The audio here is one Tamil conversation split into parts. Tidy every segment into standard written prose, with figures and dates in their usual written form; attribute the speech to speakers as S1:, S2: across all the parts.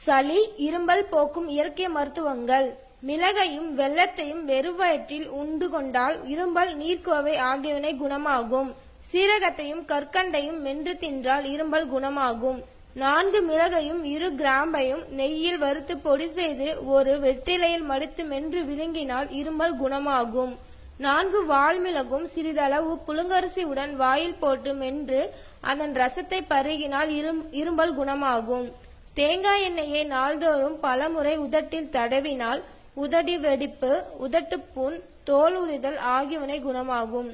S1: சளி, இருமல் போக்கும் இயற்கை மருத்துவங்கள். மிளகையும் வெல்லத்தையும் வெறும் வயிற்றில் உண்டு கொண்டால் இருமல், நீர்க்கோவை ஆகியவை குணமாகும். சீரகத்தையும் கற்கண்டையும் மென்று தின்றால் இருமல் குணமாகும். 4 மிளகையும் 2 கிராம்பையும் நெய்யில் வறுத்து பொடி செய்து ஒரு வெற்றிலையில் மடித்து மென்று விழுங்கினால் இருமல் குணமாகும். 4 வால்மிளகும் சிறிதளவு புழுங்கரிசியுடன் வாயில் போட்டு மென்று அதன் ரசத்தை பருகினால் இருமல் குணமாகும். தேங்காய் எண்ணெயை நாள்தோறும் பலமுறை உதட்டில் தடவினால் உதடி வெடிப்பு, உதட்டுப்புண், தோல் உரிதல் ஆகியவை குணமாகும்.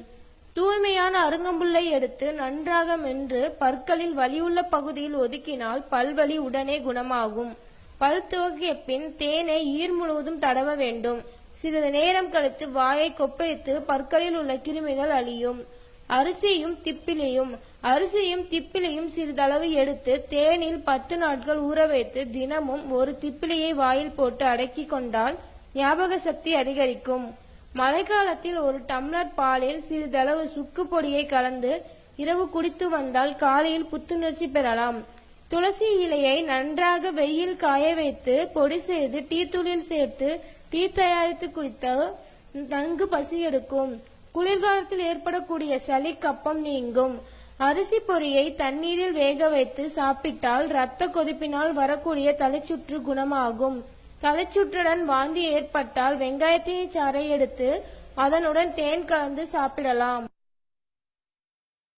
S1: தூய்மையான அருங்கம்புல்லை எடுத்து நன்றாக மென்று பற்களில் வலியுள்ள பகுதியில் ஒதுக்கினால் பல்வலி உடனே குணமாகும். பல் துவக்கிய பின் தேனை ஈர் முழுவதும் தடவ வேண்டும். சிறிது நேரம் கழித்து வாயை கொப்பளித்து பற்களில் உள்ள கிருமிகள் அழியும். அரிசியும் திப்பிலியும் சிறிதளவு எடுத்து தேனில் 10 நாட்கள் ஊற வைத்து தினமும் ஒரு திப்பிலியை வாயில் போட்டு அடக்கி கொண்டால் ஞாபக சக்தி அதிகரிக்கும். மழைக்காலத்தில் 1 டம்ளர் பாலில் சிறிதளவு சுக்கு பொடியை கலந்து இரவு குடித்து வந்தால் காலையில் புத்துணர்ச்சி பெறலாம். துளசி இலையை நன்றாக வெயில் காய வைத்து பொடி செய்து டீத்தூளில் சேர்த்து டீ தயாரித்து குடித்தால் நன்கு பசி எடுக்கும். குளிர்காலத்தில் ஏற்படக்கூடிய சளி, கப்பம் நீங்கும். அரிசி பொரியை தண்ணீரில் வேக வைத்து சாப்பிட்டால் இரத்த கொதிப்பினால் வரக்கூடிய தலைச்சுற்று குணமாகும். தலைச்சுற்றுடன் வாந்தி ஏற்பட்டால் வெங்காயத்தின் சாறை எடுத்து அதனுடன் தேன் கலந்து சாப்பிடலாம்.